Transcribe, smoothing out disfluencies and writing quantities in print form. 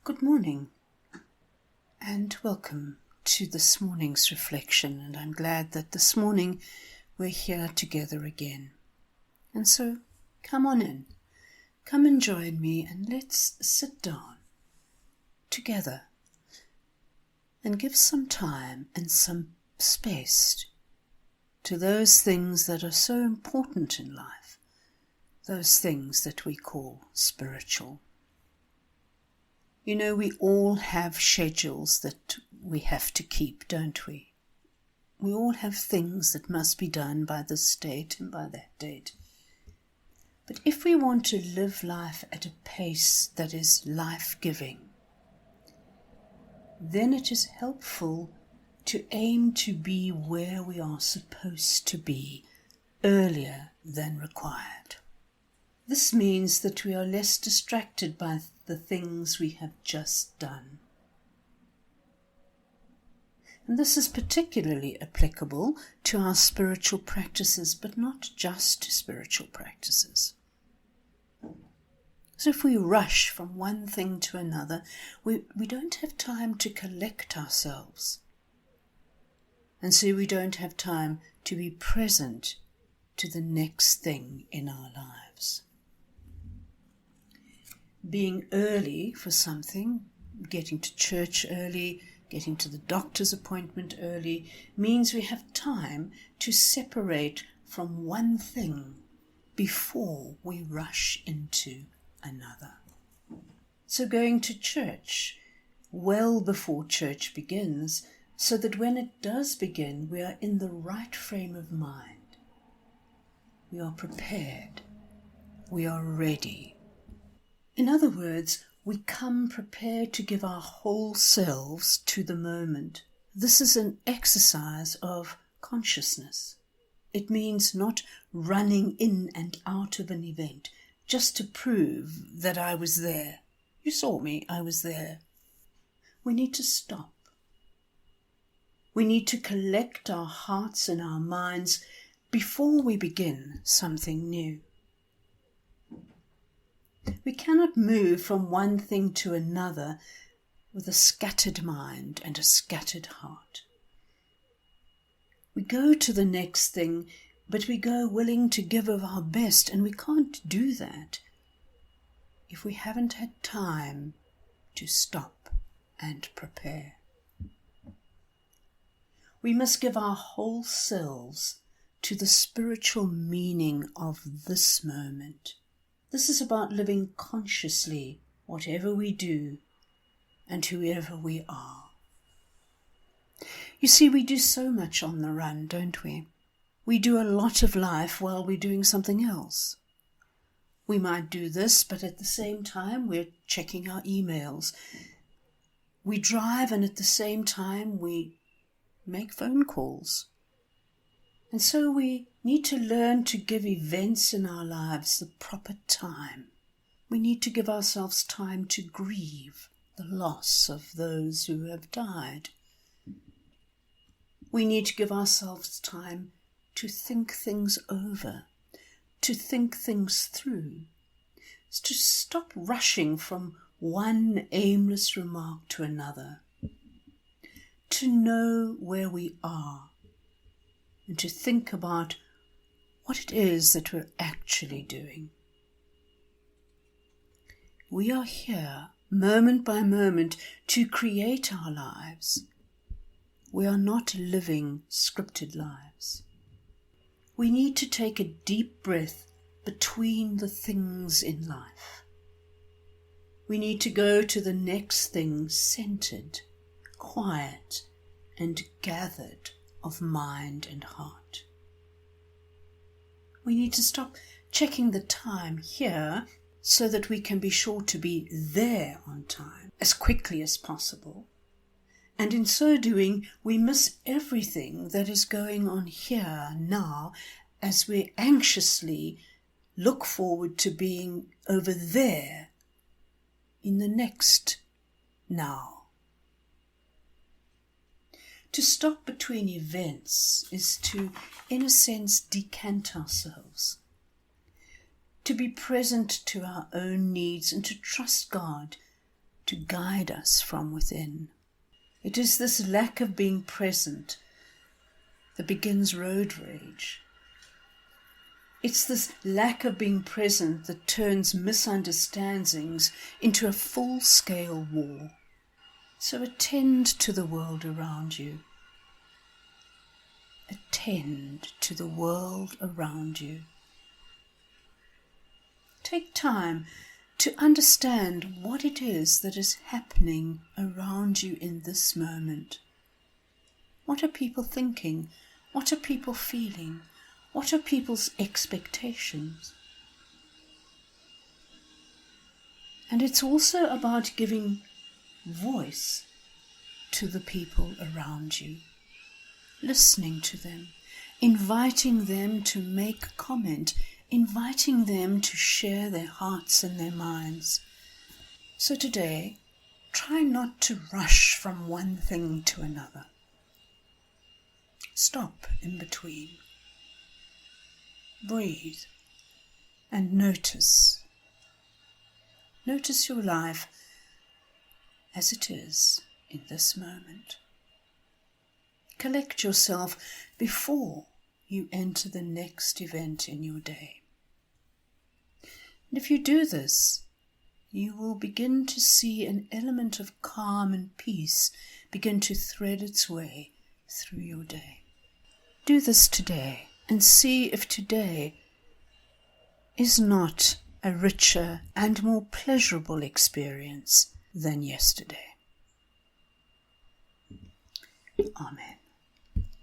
Good morning and welcome to this morning's reflection, and I'm glad that this morning we're here together again. And so come on in, come and join me, and let's sit down together and give some time and some space to those things that are so important in life, those things that we call spiritual. You know, we all have schedules that we have to keep, don't we? We all have things that must be done by this date and by that date. But if we want to live life at a pace that is life-giving, then it is helpful to aim to be where we are supposed to be earlier than required. This means that we are less distracted by the things we have just done. And this is particularly applicable to our spiritual practices, but not just to spiritual practices. So if we rush from one thing to another, we don't have time to collect ourselves. And so we don't have time to be present to the next thing in our lives. Being early for something, getting to church early, getting to the doctor's appointment early, means we have time to separate from one thing before we rush into another. So going to church well before church begins, so that when it does begin, we are in the right frame of mind. We are prepared. We are ready. In other words, we come prepared to give our whole selves to the moment. This is an exercise of consciousness. It means not running in and out of an event just to prove that I was there. You saw me, I was there. We need to stop. We need to collect our hearts and our minds before we begin something new. We cannot move from one thing to another with a scattered mind and a scattered heart. We go to the next thing, but we go willing to give of our best, and we can't do that if we haven't had time to stop and prepare. We must give our whole selves to the spiritual meaning of this moment. This is about living consciously whatever we do and whoever we are. You see, we do so much on the run, don't we? We do a lot of life while we're doing something else. We might do this, but at the same time we're checking our emails. We drive, and at the same time we make phone calls. And so we need to learn to give events in our lives the proper time. We need to give ourselves time to grieve the loss of those who have died. We need to give ourselves time to think things over, to think things through, to stop rushing from one aimless remark to another, to know where we are, and to think about what it is that we're actually doing. We are here, moment by moment, to create our lives. We are not living scripted lives. We need to take a deep breath between the things in life. We need to go to the next thing centered, quiet, and gathered of mind and heart. We need to stop checking the time here so that we can be sure to be there on time as quickly as possible. And in so doing, we miss everything that is going on here now as we anxiously look forward to being over there in the next now. To stop between events is to, in a sense, decant ourselves, to be present to our own needs and to trust God to guide us from within. It is this lack of being present that begins road rage. It's this lack of being present that turns misunderstandings into a full-scale war. So attend to the world around you. Attend to the world around you. Take time to understand what it is that is happening around you in this moment. What are people thinking? What are people feeling? What are people's expectations? And it's also about giving voice to the people around you, listening to them, inviting them to make comment, inviting them to share their hearts and their minds. So today, try not to rush from one thing to another. Stop in between. Breathe and notice. Notice your life as it is in this moment. Collect yourself before you enter the next event in your day. And if you do this, you will begin to see an element of calm and peace begin to thread its way through your day. Do this today and see if today is not a richer and more pleasurable experience than yesterday. Amen.